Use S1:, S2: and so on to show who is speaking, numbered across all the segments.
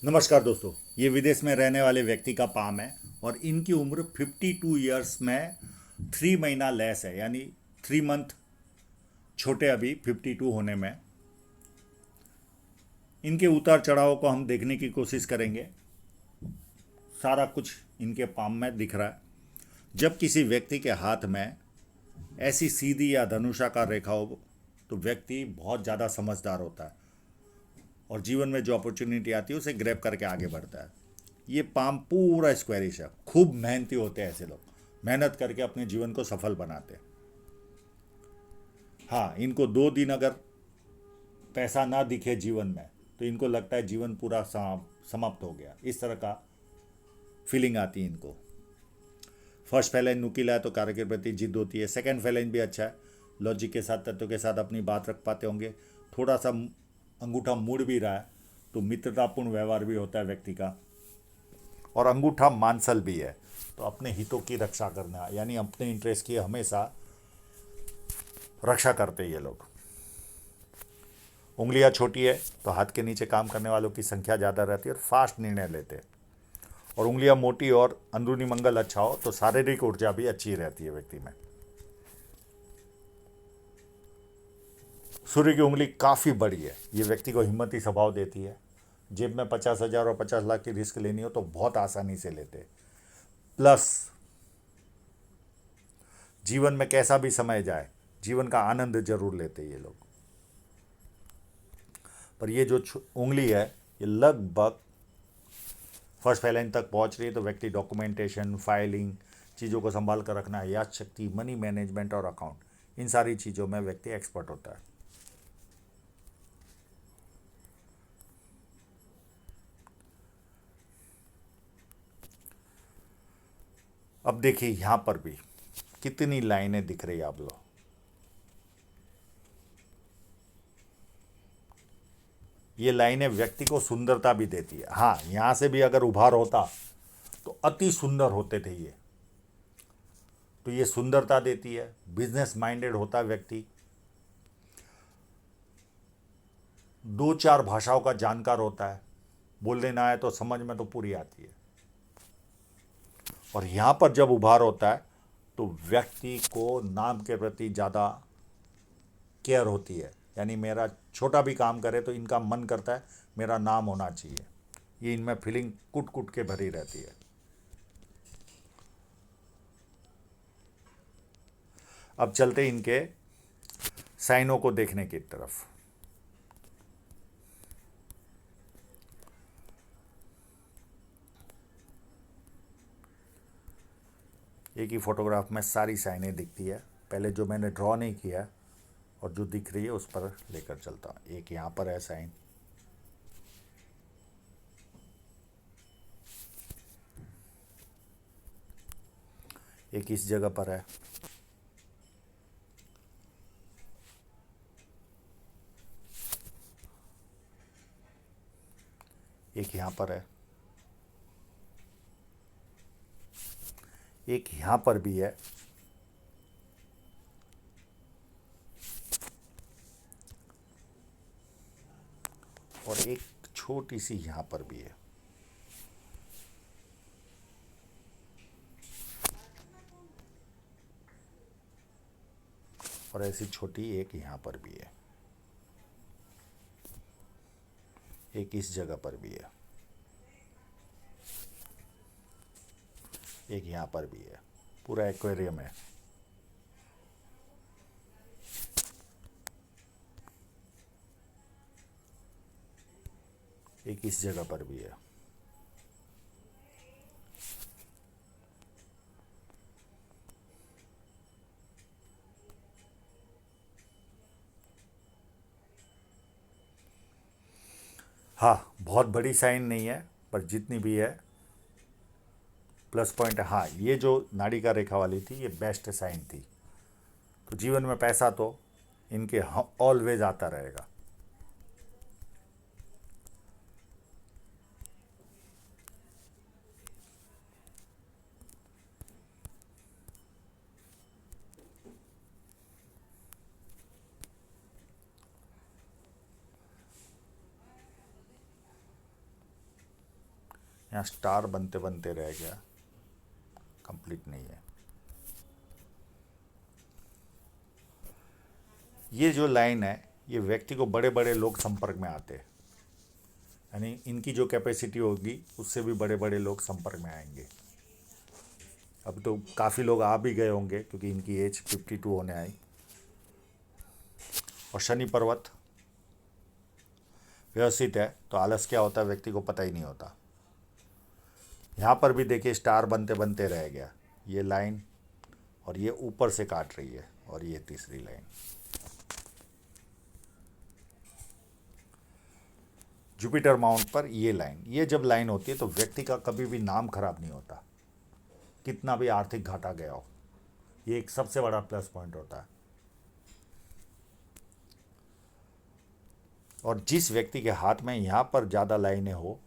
S1: नमस्कार दोस्तों। ये विदेश में रहने वाले व्यक्ति का पाम है और इनकी उम्र 52 ईयर्स में 3 महीना लेस है, यानी 3 मंथ छोटे अभी 52 होने में। इनके उतार चढ़ाव को हम देखने की कोशिश करेंगे। सारा कुछ इनके पाम में दिख रहा है। जब किसी व्यक्ति के हाथ में ऐसी सीधी या धनुषाकार रेखा हो तो व्यक्ति बहुत ज़्यादा समझदार होता है और जीवन में जो अपॉर्चुनिटी आती है उसे ग्रैब करके आगे बढ़ता है। ये पाम पूरा स्क्वायरिश है। खूब मेहनती होते हैं ऐसे लोग, मेहनत करके अपने जीवन को सफल बनाते हैं। हाँ, इनको 2 दिन अगर पैसा ना दिखे जीवन में तो इनको लगता है जीवन पूरा समाप्त हो गया। इस तरह का फीलिंग आती है इनको। फर्स्ट फैलाइन नुकीला है तो कार्य के प्रति जिद होती है। सेकंड फैलाइन भी अच्छा है, लॉजिक के साथ, तत्व के साथ अपनी बात रख पाते होंगे। थोड़ा सा अंगूठा मुड़ भी रहा है तो मित्रतापूर्ण व्यवहार भी होता है व्यक्ति का। और अंगूठा मांसल भी है तो अपने हितों की रक्षा करना, यानी अपने इंटरेस्ट की हमेशा रक्षा करते हैं ये लोग। उंगलियां छोटी है तो हाथ के नीचे काम करने वालों की संख्या ज़्यादा रहती है और फास्ट निर्णय लेते हैं। और उंगलियां मोटी और अंदरूनी मंगल अच्छा हो तो शारीरिक ऊर्जा भी अच्छी रहती है व्यक्ति में। सूर्य की उंगली काफ़ी बड़ी है, ये व्यक्ति को हिम्मती स्वभाव देती है। जेब में 50,000 और 50 लाख की रिस्क लेनी हो तो बहुत आसानी से लेते। प्लस जीवन में कैसा भी समय जाए, जीवन का आनंद जरूर लेते ये लोग। पर ये जो उंगली है ये लगभग फर्स्ट फैलाइन तक पहुंच रही है तो व्यक्ति डॉक्यूमेंटेशन, फाइलिंग, चीज़ों को संभाल कर रखना, याद शक्ति, मनी मैनेजमेंट और अकाउंट, इन सारी चीज़ों में व्यक्ति एक्सपर्ट होता है। अब देखिए यहाँ पर भी कितनी लाइनें दिख रही है आप लोग। ये लाइनें व्यक्ति को सुंदरता भी देती है। हाँ, यहाँ से भी अगर उभार होता तो अति सुंदर होते थे ये। तो ये सुंदरता देती है। बिजनेस माइंडेड होता है व्यक्ति। 2-4 भाषाओं का जानकार होता है। बोलने ना आए तो समझ में तो पूरी आती है। और यहाँ पर जब उभार होता है तो व्यक्ति को नाम के प्रति ज़्यादा केयर होती है। यानी मेरा छोटा भी काम करे तो इनका मन करता है मेरा नाम होना चाहिए। ये इनमें फीलिंग कुट कुट के भरी रहती है। अब चलते इनके साइनों को देखने की तरफ। एक ही फोटोग्राफ में सारी साइनें दिखती है। पहले जो मैंने ड्रॉ नहीं किया और जो दिख रही है उस पर लेकर चलता हूँ। एक यहाँ पर है साइन, एक इस जगह पर है, एक यहाँ पर है, एक यहाँ पर भी है, और एक छोटी सी यहाँ पर भी है। और ऐसी छोटी एक यहाँ पर भी है, एक इस जगह पर भी है, एक यहाँ पर भी है। पूरा एक्वेरियम है। एक इस जगह पर भी है। हाँ, बहुत बड़ी साइन नहीं है पर जितनी भी है प्लस पॉइंट है। हाँ, ये जो नाड़ी का रेखा वाली थी ये बेस्ट साइन थी। तो जीवन में पैसा तो इनके ऑलवेज आता रहेगा। यहाँ स्टार बनते बनते रह गया, कंप्लीट नहीं है। ये जो लाइन है, ये व्यक्ति को बड़े बड़े लोग संपर्क में आते हैं, यानी इनकी जो कैपेसिटी होगी उससे भी बड़े बड़े लोग संपर्क में आएंगे। अब तो काफ़ी लोग आ भी गए होंगे क्योंकि इनकी एज 52 होने आई। और शनि पर्वत व्यवस्थित है तो आलस क्या होता है व्यक्ति को पता ही नहीं होता। यहाँ पर भी देखिए स्टार बनते बनते रह गया, ये लाइन, और ये ऊपर से काट रही है, और ये तीसरी लाइन। जुपिटर माउंट पर ये लाइन, ये जब लाइन होती है तो व्यक्ति का कभी भी नाम खराब नहीं होता, कितना भी आर्थिक घाटा गया हो। ये एक सबसे बड़ा प्लस पॉइंट होता है। और जिस व्यक्ति के हाथ में यहाँ पर ज़्यादा लाइनें हो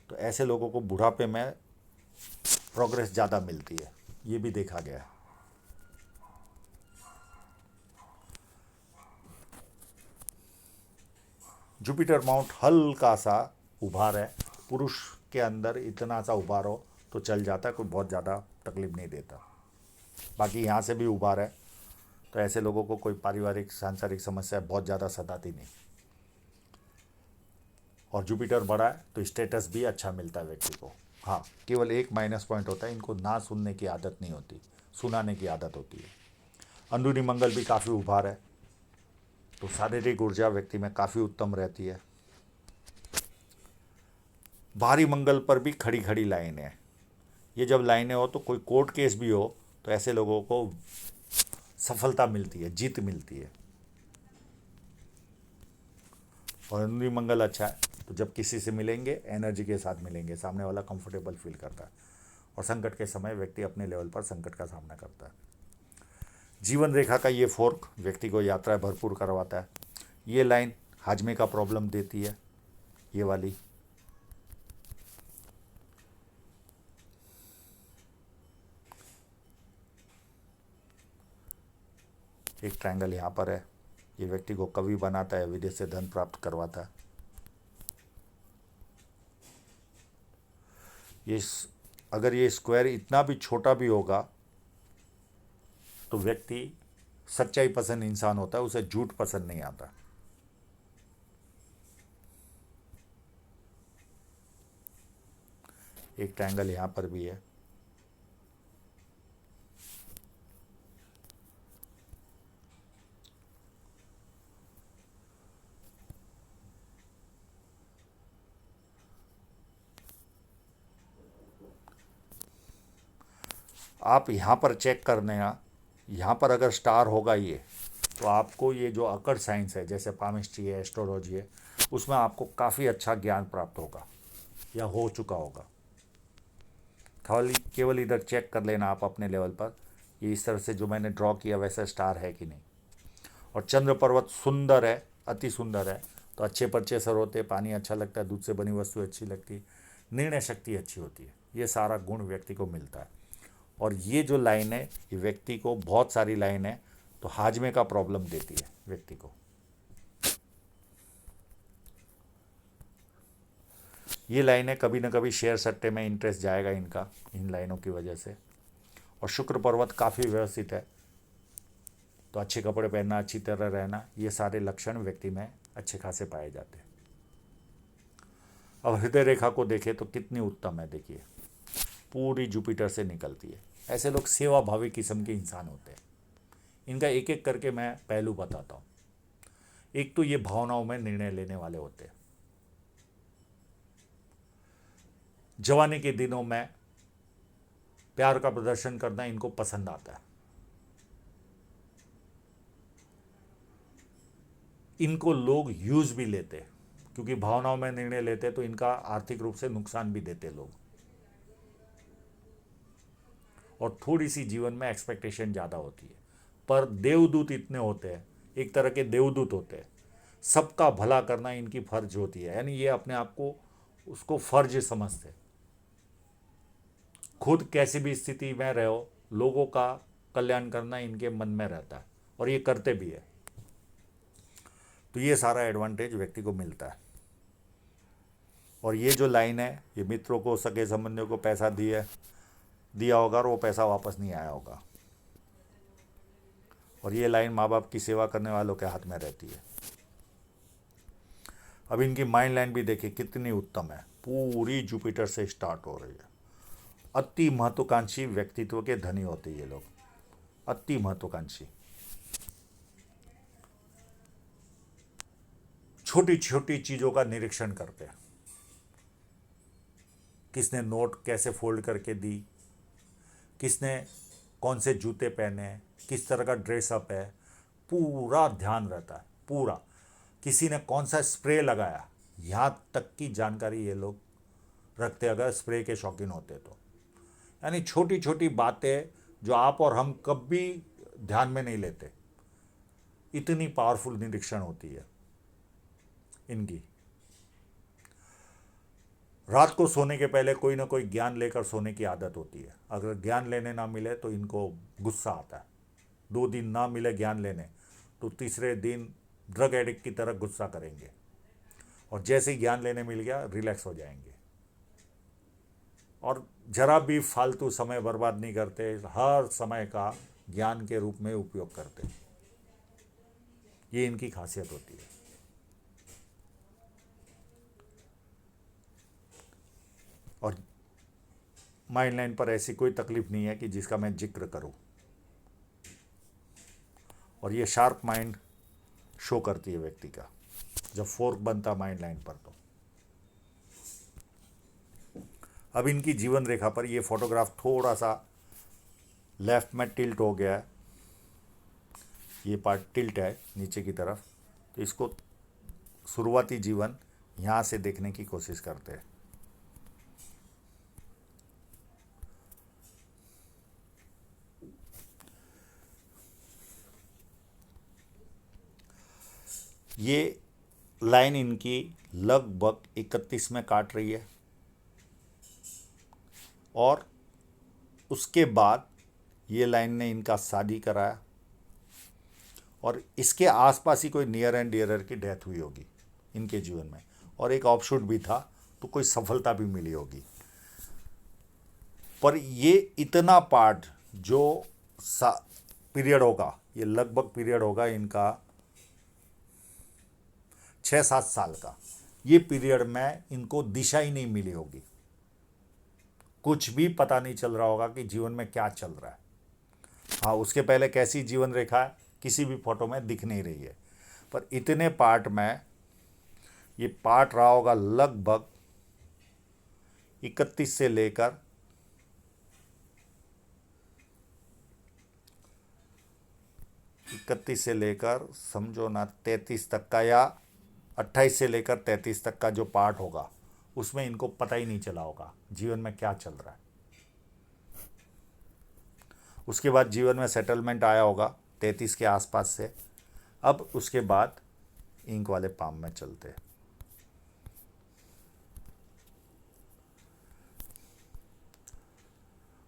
S1: तो ऐसे लोगों को बुढ़ापे में प्रोग्रेस ज़्यादा मिलती है, ये भी देखा गया है। जुपिटर माउंट हल्का सा उभार है, पुरुष के अंदर इतना सा उभार हो तो चल जाता है, कोई बहुत ज़्यादा तकलीफ नहीं देता। बाकी यहाँ से भी उभार है तो ऐसे लोगों को कोई पारिवारिक सांसारिक समस्या बहुत ज़्यादा सताती नहीं। और जुपिटर बड़ा है तो स्टेटस भी अच्छा मिलता है व्यक्ति को। हाँ, केवल एक माइनस पॉइंट होता है, इनको ना सुनने की आदत नहीं होती, सुनाने की आदत होती है। अंदरूनी मंगल भी काफ़ी उभार है तो शारीरिक ऊर्जा व्यक्ति में काफ़ी उत्तम रहती है। बाहरी मंगल पर भी खड़ी खड़ी लाइनें हैं, ये जब लाइनें हो तो कोई कोर्ट केस भी हो तो ऐसे लोगों को सफलता मिलती है, जीत मिलती है। और अंदरूनी मंगल अच्छा है तो जब किसी से मिलेंगे एनर्जी के साथ मिलेंगे, सामने वाला कंफर्टेबल फील करता है। और संकट के समय व्यक्ति अपने लेवल पर संकट का सामना करता है। जीवन रेखा का ये फोर्क व्यक्ति को यात्राएं भरपूर करवाता है। ये लाइन हाजमे का प्रॉब्लम देती है, ये वाली। एक ट्रायंगल यहाँ पर है, ये व्यक्ति को कवि बनाता है, विदेश से धन प्राप्त करवाता है। ये अगर ये स्क्वायर इतना भी छोटा भी होगा तो व्यक्ति सच्चाई पसंद इंसान होता है, उसे झूठ पसंद नहीं आता। एक ट्रायंगल यहाँ पर भी है। आप यहाँ पर चेक करने यहाँ पर अगर स्टार होगा ये, तो आपको ये जो अकड़ साइंस है जैसे पामिस्ट्री है, एस्ट्रोलॉजी है, उसमें आपको काफ़ी अच्छा ज्ञान प्राप्त होगा या हो चुका होगा। खाली केवल इधर चेक कर लेना आप अपने लेवल पर, ये इस तरह से जो मैंने ड्रॉ किया वैसा स्टार है कि नहीं। और चंद्र पर्वत सुंदर है, अति सुंदर है तो अच्छे पर्चे सर होते, पानी अच्छा लगता है, दूध से बनी वस्तु अच्छी लगती है, निर्णय शक्ति अच्छी होती है, ये सारा गुण व्यक्ति को मिलता है। और ये जो लाइन है ये व्यक्ति को, बहुत सारी लाइन है तो हाजमे का प्रॉब्लम देती है व्यक्ति को। ये लाइनें कभी ना कभी शेयर सट्टे में इंटरेस्ट जाएगा इनका, इन लाइनों की वजह से। और शुक्र पर्वत काफ़ी व्यवस्थित है तो अच्छे कपड़े पहनना, अच्छी तरह रहना, ये सारे लक्षण व्यक्ति में अच्छे खासे पाए जाते हैं। अब हृदय रेखा को देखें तो कितनी उत्तम है, देखिए पूरी जुपिटर से निकलती है। ऐसे लोग सेवा भावी किस्म के इंसान होते हैं। इनका एक एक करके मैं पहलू बताता हूँ। एक तो ये भावनाओं में निर्णय लेने वाले होते हैं। जवानी के दिनों में प्यार का प्रदर्शन करना इनको पसंद आता है। इनको लोग यूज भी लेते हैं क्योंकि भावनाओं में निर्णय लेते तो इनका आर्थिक रूप से नुकसान भी देते लोग। और थोड़ी सी जीवन में एक्सपेक्टेशन ज़्यादा होती है। पर देवदूत इतने होते हैं, एक तरह के देवदूत होते हैं, सबका भला करना इनकी फर्ज होती है, यानी ये अपने आप को उसको फर्ज समझते। खुद कैसी भी स्थिति में रहो, लोगों का कल्याण करना इनके मन में रहता है और ये करते भी है। तो ये सारा एडवांटेज व्यक्ति को मिलता है। और ये जो लाइन है, ये मित्रों को, सगे संबंधियों को पैसा दिया होगा और वो पैसा वापस नहीं आया होगा। और ये लाइन माँ बाप की सेवा करने वालों के हाथ में रहती है। अब इनकी माइंड लाइन भी देखिए कितनी उत्तम है, पूरी जुपिटर से स्टार्ट हो रही है। अति महत्वाकांक्षी व्यक्तित्व के धनी होते ये लोग, अति महत्वाकांक्षी। छोटी छोटी चीज़ों का निरीक्षण करते हैं, किसने नोट कैसे फोल्ड करके दी, किसने कौन से जूते पहने, किस तरह का ड्रेसअप है, पूरा ध्यान रहता है पूरा। किसी ने कौन सा स्प्रे लगाया, यहाँ तक की जानकारी ये लोग रखते, अगर स्प्रे के शौकीन होते तो। यानी छोटी छोटी बातें जो आप और हम कभी ध्यान में नहीं लेते, इतनी पावरफुल निरीक्षण होती है इनकी। रात को सोने के पहले कोई ना कोई ज्ञान लेकर सोने की आदत होती है। अगर ज्ञान लेने ना मिले तो इनको गुस्सा आता है। 2 दिन ना मिले ज्ञान लेने तो तीसरे दिन ड्रग एडिक्ट की तरह गुस्सा करेंगे, और जैसे ही ज्ञान लेने मिल गया रिलैक्स हो जाएंगे, और जरा भी फालतू समय बर्बाद नहीं करते, हर समय का ज्ञान के रूप में उपयोग करते। ये इनकी खासियत होती है। और माइंड लाइन पर ऐसी कोई तकलीफ नहीं है कि जिसका मैं जिक्र करूं। और ये शार्प माइंड शो करती है व्यक्ति का जब फोर्क बनता माइंड लाइन पर। तो अब इनकी जीवन रेखा पर ये फोटोग्राफ थोड़ा सा लेफ्ट में टिल्ट हो गया है, ये पार्ट टिल्ट है नीचे की तरफ। तो इसको शुरुआती जीवन यहाँ से देखने की कोशिश करते हैं। ये लाइन इनकी लगभग 31 में काट रही है, और उसके बाद ये लाइन ने इनका शादी कराया, और इसके आसपास ही कोई नियर एंड डियरर की डेथ हुई होगी इनके जीवन में, और एक ऑफशूट भी था, तो कोई सफलता भी मिली होगी। पर ये इतना पार्ट जो पीरियड होगा, ये लगभग पीरियड होगा इनका 6-7 साल का। ये पीरियड में इनको दिशा ही नहीं मिली होगी, कुछ भी पता नहीं चल रहा होगा कि जीवन में क्या चल रहा है। हाँ, उसके पहले कैसी जीवन रेखा है किसी भी फोटो में दिख नहीं रही है, पर इतने पार्ट में ये पार्ट रहा होगा लगभग 31 से लेकर 31 से लेकर समझो ना 33 तक का, या 28 से लेकर 33 तक का जो पार्ट होगा, उसमें इनको पता ही नहीं चला होगा जीवन में क्या चल रहा है। उसके बाद जीवन में सेटलमेंट आया होगा 33 के आसपास से। अब उसके बाद इंक वाले पाम में चलते हैं।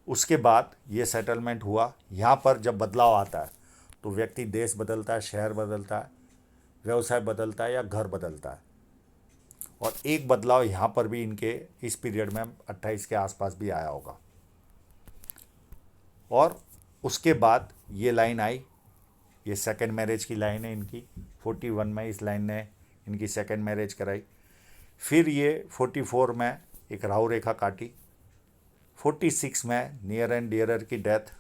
S1: उसके बाद ये सेटलमेंट हुआ, यहाँ पर जब बदलाव आता है तो व्यक्ति देश बदलता है, शहर बदलता है, व्यवसाय बदलता है या घर बदलता है। और एक बदलाव यहाँ पर भी इनके इस पीरियड में 28 के आसपास भी आया होगा। और उसके बाद ये लाइन आई, ये सेकंड मैरिज की लाइन है इनकी। 41 में इस लाइन ने इनकी सेकंड मैरिज कराई। फिर ये 44 में एक राहु रेखा काटी। 46 में नियर एंड डियरर की डेथ।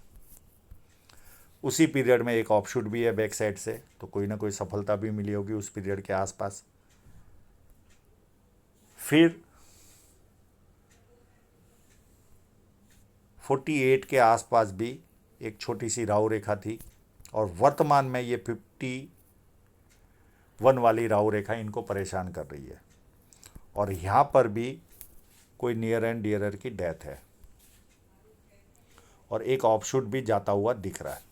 S1: उसी पीरियड में एक ऑफशूट भी है बैक साइड से, तो कोई ना कोई सफलता भी मिली होगी उस पीरियड के आसपास। फिर 48 के आसपास भी एक छोटी सी राहु रेखा थी, और वर्तमान में ये 51 वाली राहु रेखा इनको परेशान कर रही है। और यहाँ पर भी कोई नियर एंड डियरर की डेथ है, और एक ऑफशूट भी जाता हुआ दिख रहा है।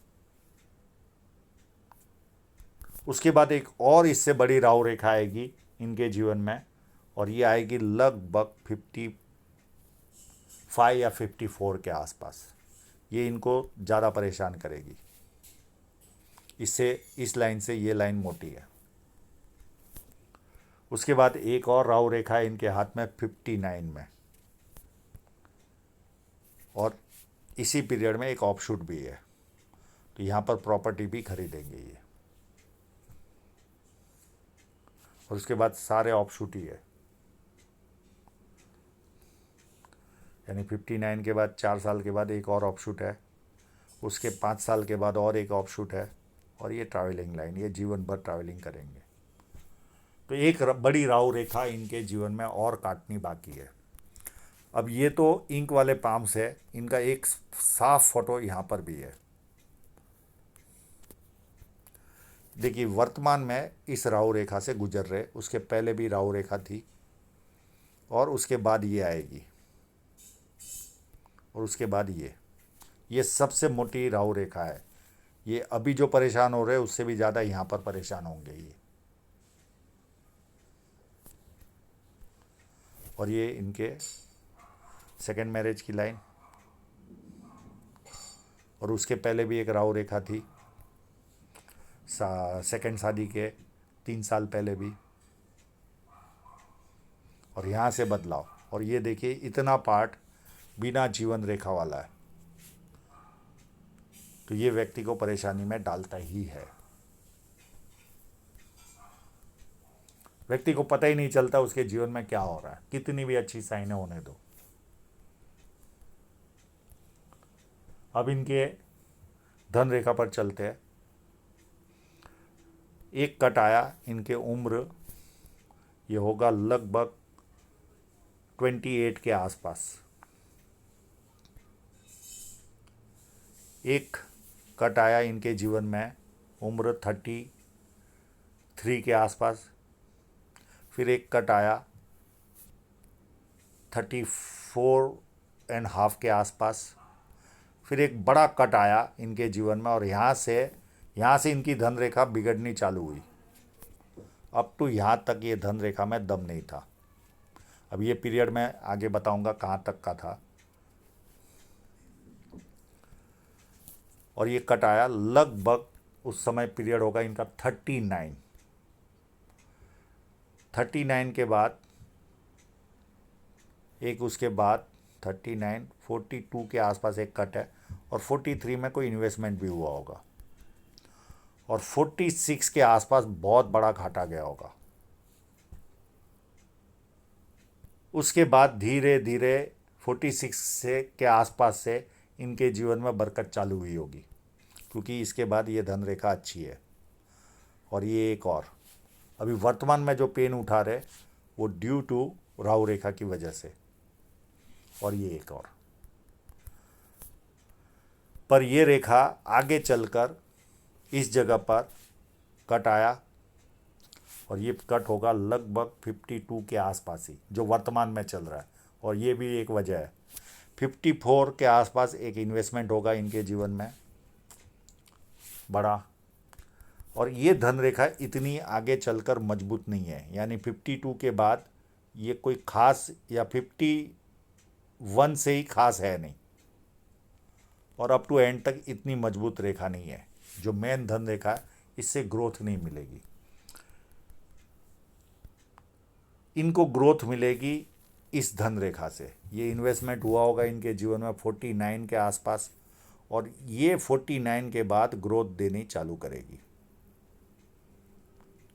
S1: उसके बाद एक और इससे बड़ी राहु रेखा आएगी इनके जीवन में, और ये आएगी लगभग 55 या 54 के आसपास। ये इनको ज़्यादा परेशान करेगी। इससे इस लाइन से ये लाइन मोटी है। उसके बाद एक और राहु रेखा है इनके हाथ में 59 में, और इसी पीरियड में एक ऑफशूट भी है, तो यहाँ पर प्रॉपर्टी भी खरीदेंगे ये। और उसके बाद सारे ऑफशूट ही है, यानी 59 के बाद 4 साल के बाद एक और ऑफशूट है, उसके 5 साल के बाद और एक ऑफशूट है, और ये ट्रैवलिंग लाइन, ये जीवन भर ट्रैवलिंग करेंगे। तो एक बड़ी राहु रेखा इनके जीवन में और काटनी बाकी है। अब ये तो इंक वाले पाम्स है, इनका एक साफ फोटो यहाँ पर भी है। देखिए वर्तमान में इस राहु रेखा से गुजर रहे, उसके पहले भी राहु रेखा थी, और उसके बाद ये आएगी, और उसके बाद ये सबसे मोटी राहु रेखा है। ये अभी जो परेशान हो रहे हैं उससे भी ज़्यादा यहाँ पर परेशान होंगे ये। और ये इनके सेकेंड मैरिज की लाइन, और उसके पहले भी एक राहु रेखा थी सेकेंड शादी के 3 साल पहले भी, और यहाँ से बदलाव। और ये देखिए इतना पार्ट बिना जीवन रेखा वाला है, तो ये व्यक्ति को परेशानी में डालता ही है। व्यक्ति को पता ही नहीं चलता उसके जीवन में क्या हो रहा है, कितनी भी अच्छी साइनें होने दो। अब इनके धन रेखा पर चलते हैं। एक कट आया, इनके उम्र ये होगा लगभग 28 के आसपास। एक कट आया इनके जीवन में, उम्र 33 के आसपास। फिर एक कट आया 34.5 के आसपास। फिर एक बड़ा कट आया इनके जीवन में, और यहाँ से इनकी धन रेखा बिगड़नी चालू हुई। अब तो यहाँ तक ये धन रेखा में दम नहीं था। अब ये पीरियड मैं आगे बताऊंगा कहाँ तक का था। और ये कट आया लगभग उस समय पीरियड होगा इनका 39 के बाद एक, उसके बाद 42 के आसपास एक कट है, और 43 में कोई इन्वेस्टमेंट भी हुआ होगा, और 46 के आसपास बहुत बड़ा घाटा गया होगा। उसके बाद धीरे धीरे 46 से के आसपास से इनके जीवन में बरकत चालू हुई होगी, क्योंकि इसके बाद ये धन रेखा अच्छी है। और ये एक और अभी वर्तमान में जो पेन उठा रहे वो ड्यू टू राहु रेखा की वजह से। और ये एक और, पर ये रेखा आगे चलकर इस जगह पर कट आया, और ये कट होगा लगभग 52 के आसपास ही, जो वर्तमान में चल रहा है। और ये भी एक वजह है, 54 के आसपास एक इन्वेस्टमेंट होगा इनके जीवन में बड़ा। और ये धन रेखा इतनी आगे चलकर मजबूत नहीं है, यानी 52 के बाद ये कोई खास, या 51 से ही खास है नहीं, और अप टू एंड तक इतनी मजबूत रेखा नहीं है। जो मेन धन रेखा है इससे ग्रोथ नहीं मिलेगी। इनको ग्रोथ मिलेगी इस धन रेखा से। ये इन्वेस्टमेंट हुआ होगा इनके जीवन में 49 के आसपास, और ये 49 के बाद ग्रोथ देनी चालू करेगी,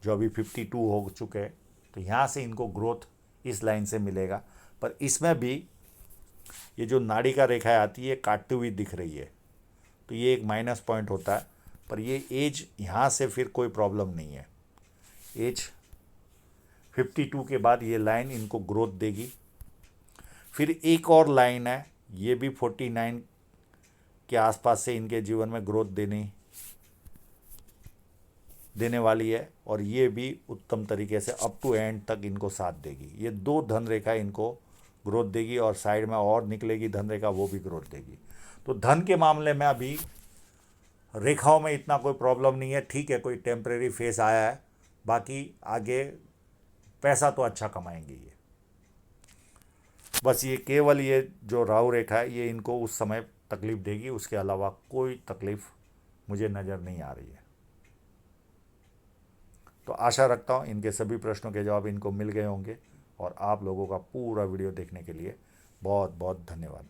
S1: जो अभी 52 हो चुके हैं। तो यहाँ से इनको ग्रोथ इस लाइन से मिलेगा। पर इसमें भी ये जो नाड़ी का रेखा आती है काटती हुई दिख रही है, तो ये एक माइनस पॉइंट होता है। पर ये एज यहाँ से फिर कोई प्रॉब्लम नहीं है। एज 52 के बाद ये लाइन इनको ग्रोथ देगी। फिर एक और लाइन है, ये भी 49 के आसपास से इनके जीवन में ग्रोथ देने वाली है, और ये भी उत्तम तरीके से अप टू एंड तक इनको साथ देगी। ये दो धन रेखा इनको ग्रोथ देगी, और साइड में और निकलेगी धन रेखा, वो भी ग्रोथ देगी। तो धन के मामले में अभी रेखाओं में इतना कोई प्रॉब्लम नहीं है। ठीक है, कोई टेम्परेरी फेस आया है, बाकी आगे पैसा तो अच्छा कमाएंगे ये। बस ये केवल ये जो राहु रेखा है ये इनको उस समय तकलीफ देगी, उसके अलावा कोई तकलीफ मुझे नज़र नहीं आ रही है। तो आशा रखता हूँ इनके सभी प्रश्नों के जवाब इनको मिल गए होंगे। और आप लोगों का पूरा वीडियो देखने के लिए बहुत बहुत धन्यवाद।